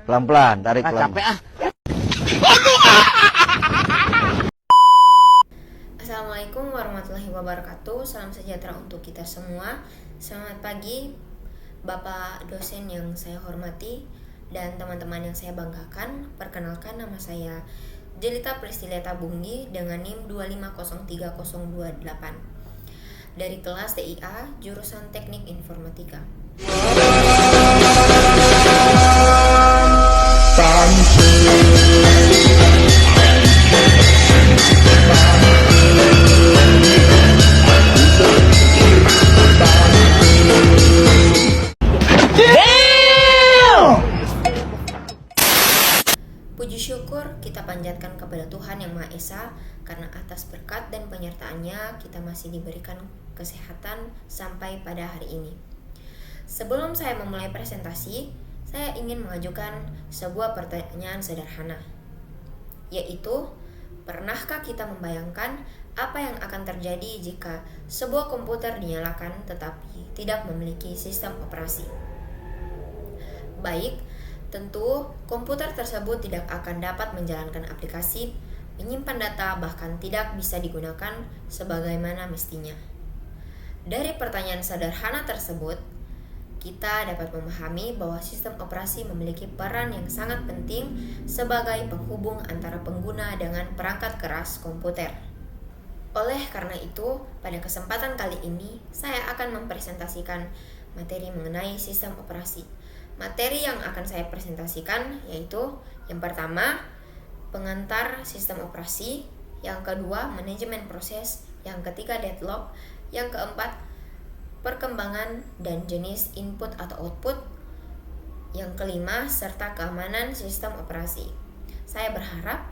Pelan-pelan, tarik pelan. Capek ah. Assalamualaikum warahmatullahi wabarakatuh. Salam sejahtera untuk kita semua. Selamat pagi Bapak dosen yang saya hormati dan teman-teman yang saya banggakan. Perkenalkan, nama saya Jelita Pristileta Bunggi dengan NIM 2503028 dari kelas TIA jurusan Teknik Informatika. Puji syukur kita panjatkan kepada Tuhan Yang Maha Esa karena atas berkat dan penyertaannya kita masih diberikan kesehatan sampai pada hari ini. Sebelum saya memulai presentasi, saya ingin mengajukan sebuah pertanyaan sederhana, yaitu pernahkah kita membayangkan apa yang akan terjadi jika sebuah komputer dinyalakan tetapi tidak memiliki sistem operasi? Baik, tentu komputer tersebut tidak akan dapat menjalankan aplikasi, menyimpan data, bahkan tidak bisa digunakan sebagaimana mestinya. Dari pertanyaan sederhana tersebut, kita dapat memahami bahwa sistem operasi memiliki peran yang sangat penting sebagai penghubung antara pengguna dengan perangkat keras komputer. Oleh karena itu, pada kesempatan kali ini, saya akan mempresentasikan materi mengenai sistem operasi. Materi yang akan saya presentasikan yaitu yang pertama, pengantar sistem operasi, yang kedua, manajemen proses, yang ketiga, deadlock, yang keempat, perkembangan dan jenis input atau output, yang kelima, serta keamanan sistem operasi. Saya berharap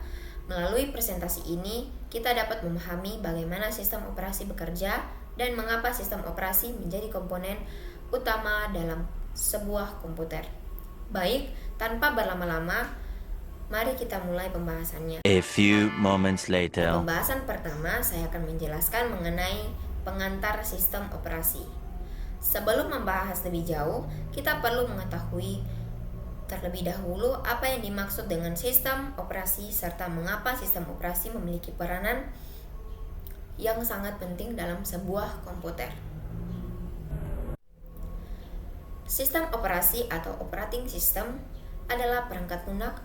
melalui presentasi ini kita dapat memahami bagaimana sistem operasi bekerja dan mengapa sistem operasi menjadi komponen utama dalam sebuah komputer. Baik, tanpa berlama-lama, mari kita mulai pembahasannya. A few moments later. Pembahasan pertama, saya akan menjelaskan mengenai pengantar sistem operasi. Sebelum membahas lebih jauh, kita perlu mengetahui terlebih dahulu apa yang dimaksud dengan sistem operasi serta mengapa sistem operasi memiliki peranan yang sangat penting dalam sebuah komputer. Sistem operasi atau operating system adalah perangkat lunak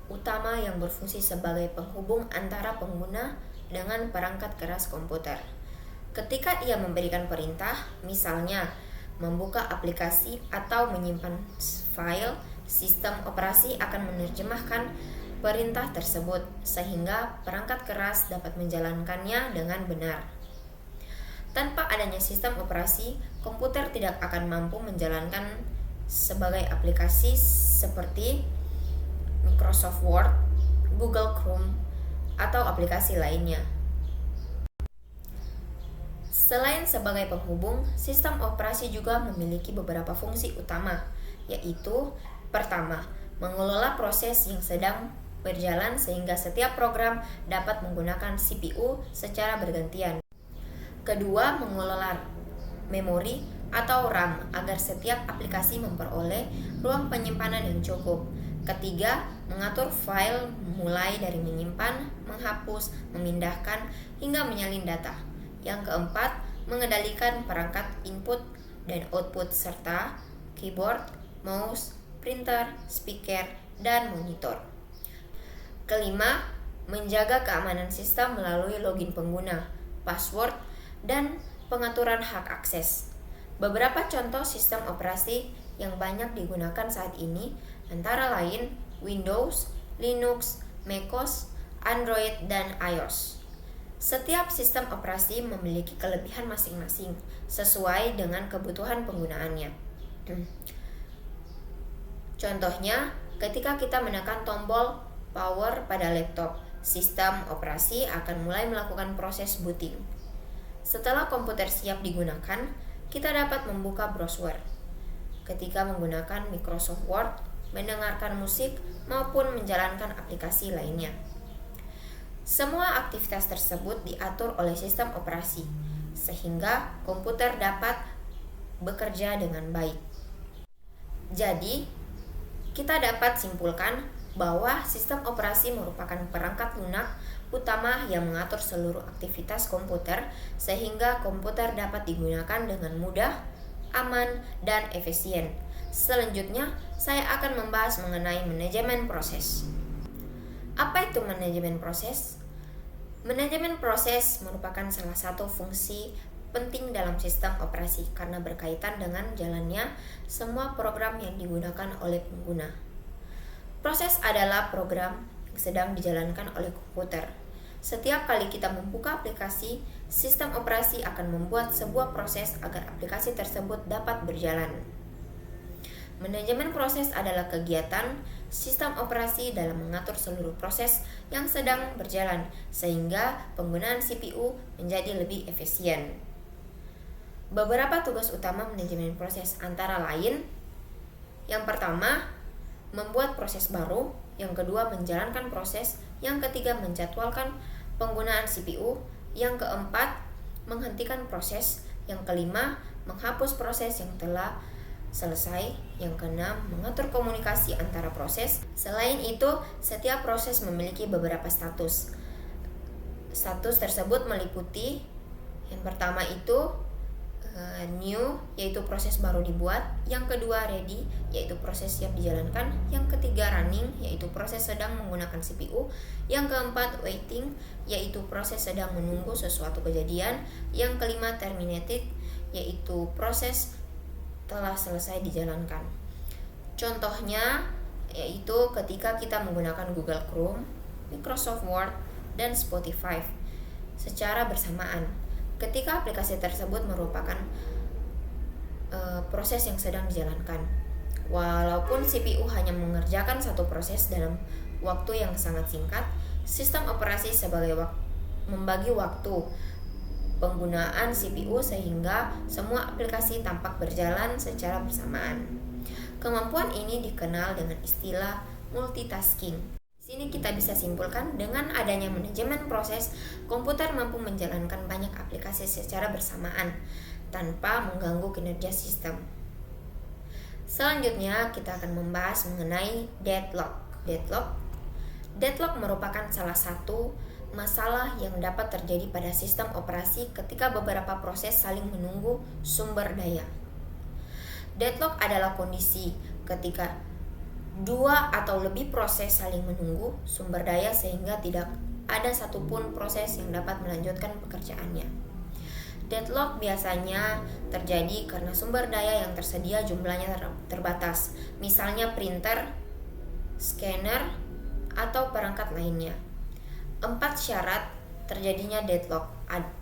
utama yang berfungsi sebagai penghubung antara pengguna dengan perangkat keras komputer. Ketika ia memberikan perintah, misalnya membuka aplikasi atau menyimpan file, sistem operasi akan menerjemahkan perintah tersebut sehingga perangkat keras dapat menjalankannya dengan benar. Tanpa adanya sistem operasi, komputer tidak akan mampu menjalankan sebagai aplikasi seperti Microsoft Word, Google Chrome, atau aplikasi lainnya. Selain sebagai penghubung, sistem operasi juga memiliki beberapa fungsi utama, yaitu pertama, mengelola proses yang sedang berjalan sehingga setiap program dapat menggunakan CPU secara bergantian. Kedua, mengelola memori atau RAM agar setiap aplikasi memperoleh ruang penyimpanan yang cukup. Ketiga, mengatur file mulai dari menyimpan, menghapus, memindahkan, hingga menyalin data. Yang keempat, mengendalikan perangkat input dan output serta keyboard, mouse, printer, speaker, dan monitor. Kelima, menjaga keamanan sistem melalui login pengguna, password, dan pengaturan hak akses. Beberapa contoh sistem operasi yang banyak digunakan saat ini antara lain Windows, Linux, macOS, Android, dan iOS. Setiap sistem operasi memiliki kelebihan masing-masing sesuai dengan kebutuhan penggunaannya. Contohnya, ketika kita menekan tombol power pada laptop, sistem operasi akan mulai melakukan proses booting. Setelah komputer siap digunakan, kita dapat membuka browser. Ketika menggunakan Microsoft Word, mendengarkan musik, maupun menjalankan aplikasi lainnya. Semua aktivitas tersebut diatur oleh sistem operasi, sehingga komputer dapat bekerja dengan baik. Jadi, kita dapat simpulkan bahwa sistem operasi merupakan perangkat lunak utama yang mengatur seluruh aktivitas komputer sehingga komputer dapat digunakan dengan mudah, aman, dan efisien. Selanjutnya, saya akan membahas mengenai manajemen proses. Apa itu manajemen proses? Manajemen proses merupakan salah satu fungsi penting dalam sistem operasi karena berkaitan dengan jalannya semua program yang digunakan oleh pengguna. Proses adalah program yang sedang dijalankan oleh komputer. Setiap kali kita membuka aplikasi, sistem operasi akan membuat sebuah proses agar aplikasi tersebut dapat berjalan. Manajemen proses adalah kegiatan sistem operasi dalam mengatur seluruh proses yang sedang berjalan sehingga penggunaan CPU menjadi lebih efisien. Beberapa tugas utama manajemen proses antara lain: yang pertama, membuat proses baru; yang kedua, menjalankan proses; yang ketiga, menjadwalkan penggunaan CPU; yang keempat, menghentikan proses; yang kelima, menghapus proses yang telah selesai; yang keenam, mengatur komunikasi antara proses. Selain itu, setiap proses memiliki beberapa status. Status tersebut meliputi yang pertama itu new, yaitu proses baru dibuat; yang kedua ready, yaitu proses siap dijalankan; yang ketiga running, yaitu proses sedang menggunakan CPU; yang keempat waiting, yaitu proses sedang menunggu sesuatu kejadian; yang kelima terminated, yaitu proses telah selesai dijalankan. Contohnya yaitu ketika kita menggunakan Google Chrome, Microsoft Word, dan Spotify secara bersamaan. Ketika aplikasi tersebut merupakan proses yang sedang dijalankan. Walaupun CPU hanya mengerjakan satu proses dalam waktu yang sangat singkat, sistem operasi membagi waktu penggunaan CPU sehingga semua aplikasi tampak berjalan secara bersamaan. Kemampuan ini dikenal dengan istilah multitasking. Sini kita bisa simpulkan dengan adanya manajemen proses, komputer mampu menjalankan banyak aplikasi secara bersamaan tanpa mengganggu kinerja sistem. Selanjutnya kita akan membahas mengenai deadlock. Deadlock merupakan salah satu masalah yang dapat terjadi pada sistem operasi ketika beberapa proses saling menunggu sumber daya. Deadlock adalah kondisi ketika dua atau lebih proses saling menunggu sumber daya sehingga tidak ada satupun proses yang dapat melanjutkan pekerjaannya. Deadlock biasanya terjadi karena sumber daya yang tersedia jumlahnya terbatas, misalnya printer, scanner, atau perangkat lainnya. 4 syarat terjadinya deadlock.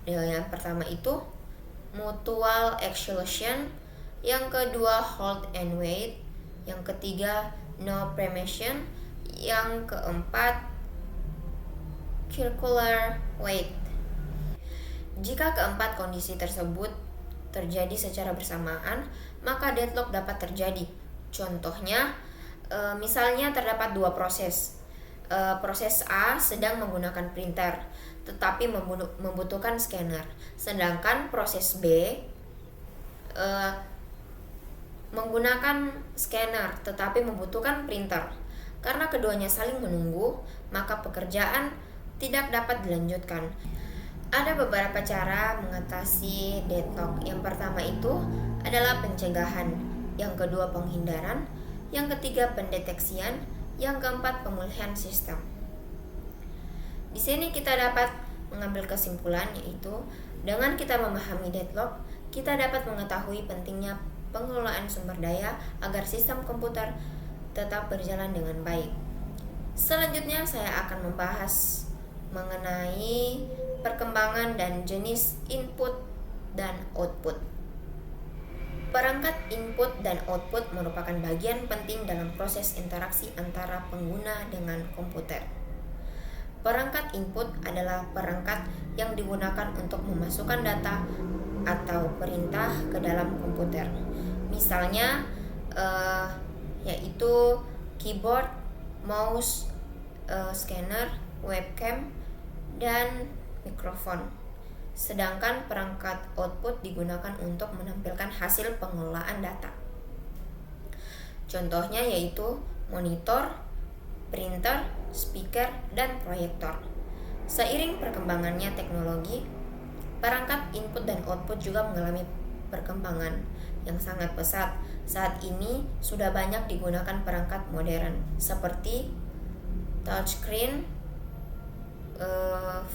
Yang pertama itu mutual exclusion, yang kedua hold and wait, yang ketiga no preemption, yang keempat circular wait. Jika keempat kondisi tersebut terjadi secara bersamaan, maka deadlock dapat terjadi. Contohnya, misalnya terdapat dua proses. Proses A sedang menggunakan printer, tetapi membutuhkan scanner. Sedangkan proses B menggunakan scanner tetapi membutuhkan printer. Karena keduanya saling menunggu, maka pekerjaan tidak dapat dilanjutkan. Ada beberapa cara mengatasi deadlock. Yang pertama itu adalah pencegahan, yang kedua penghindaran, yang ketiga pendeteksian, yang keempat pemulihan sistem. Di sini kita dapat mengambil kesimpulan, yaitu dengan kita memahami deadlock, kita dapat mengetahui pentingnya pengelolaan sumber daya agar sistem komputer tetap berjalan dengan baik. Selanjutnya saya akan membahas mengenai perkembangan dan jenis input dan output. Perangkat input dan output merupakan bagian penting dalam proses interaksi antara pengguna dengan komputer. Perangkat input adalah perangkat yang digunakan untuk memasukkan data atau perintah ke dalam komputer. Misalnya yaitu keyboard, mouse, scanner, webcam, dan mikrofon. Sedangkan perangkat output digunakan untuk menampilkan hasil pengelolaan data. Contohnya yaitu monitor, printer, speaker, dan proyektor. Seiring perkembangannya teknologi, perangkat input dan output juga mengalami perkembangan yang sangat pesat. Saat ini sudah banyak digunakan perangkat modern seperti touchscreen,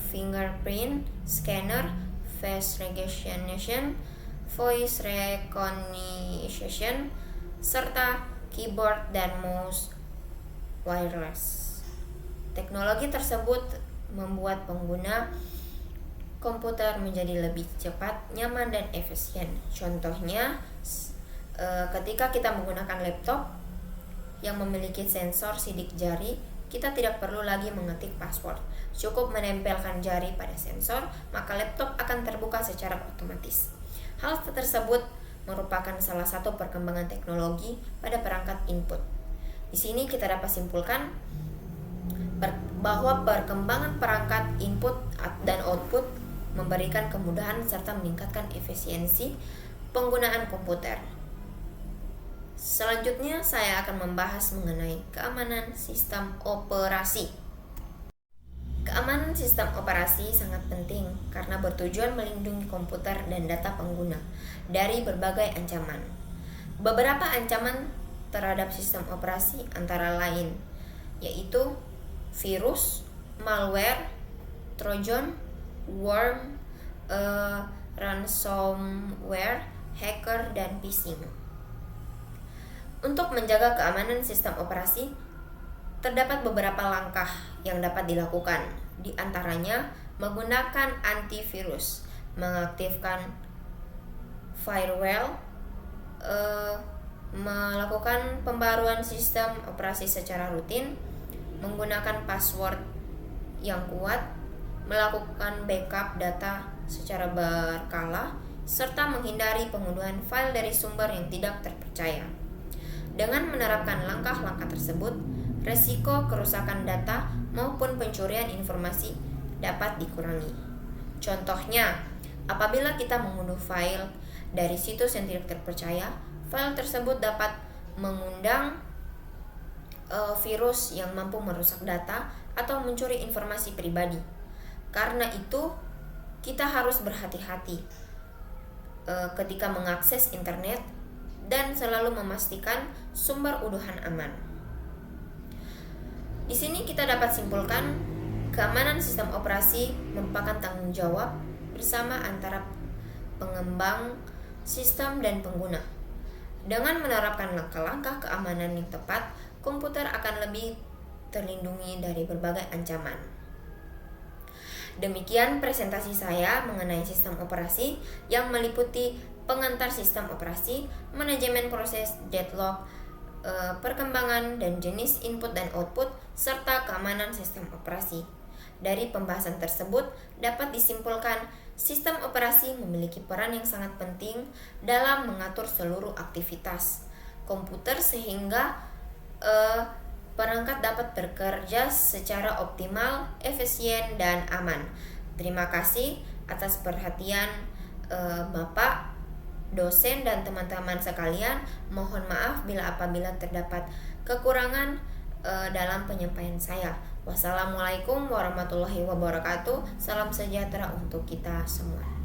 fingerprint scanner, face recognition, voice recognition, serta keyboard dan mouse wireless. Teknologi tersebut membuat pengguna komputer menjadi lebih cepat, nyaman, dan efisien. Contohnya, ketika kita menggunakan laptop yang memiliki sensor sidik jari, kita tidak perlu lagi mengetik password. Cukup menempelkan jari pada sensor, maka laptop akan terbuka secara otomatis. Hal tersebut merupakan salah satu perkembangan teknologi pada perangkat input. Di sini kita dapat simpulkan bahwa perkembangan perangkat input dan output memberikan kemudahan serta meningkatkan efisiensi penggunaan komputer. Selanjutnya saya akan membahas mengenai keamanan sistem operasi. Keamanan sistem operasi sangat penting karena bertujuan melindungi komputer dan data pengguna dari berbagai ancaman. Beberapa ancaman terhadap sistem operasi antara lain yaitu virus, malware, trojan, worm, ransomware, hacker, dan phishing. Untuk menjaga keamanan sistem operasi, terdapat beberapa langkah yang dapat dilakukan. Di antaranya, menggunakan antivirus, mengaktifkan firewall, melakukan pembaruan sistem operasi secara rutin, menggunakan password yang kuat, melakukan backup data secara berkala, serta menghindari pengunduhan file dari sumber yang tidak terpercaya. Dengan menerapkan langkah-langkah tersebut, resiko kerusakan data maupun pencurian informasi dapat dikurangi. Contohnya, apabila kita mengunduh file dari situs yang tidak terpercaya, file tersebut dapat mengundang virus yang mampu merusak data atau mencuri informasi pribadi. Karena itu, kita harus berhati-hati ketika mengakses internet dan selalu memastikan sumber unduhan aman. Di sini kita dapat simpulkan keamanan sistem operasi merupakan tanggung jawab bersama antara pengembang sistem dan pengguna. Dengan menerapkan langkah-langkah keamanan yang tepat, komputer akan lebih terlindungi dari berbagai ancaman. Demikian presentasi saya mengenai sistem operasi yang meliputi pengantar sistem operasi, manajemen proses deadlock, perkembangan dan jenis input dan output, serta keamanan sistem operasi. Dari pembahasan tersebut dapat disimpulkan sistem operasi memiliki peran yang sangat penting dalam mengatur seluruh aktivitas komputer sehingga perangkat dapat bekerja secara optimal, efisien, dan aman. Terima kasih atas perhatian Bapak, dosen, dan teman-teman sekalian. Mohon maaf apabila terdapat kekurangan dalam penyampaian saya. Wassalamualaikum warahmatullahi wabarakatuh. Salam sejahtera untuk kita semua.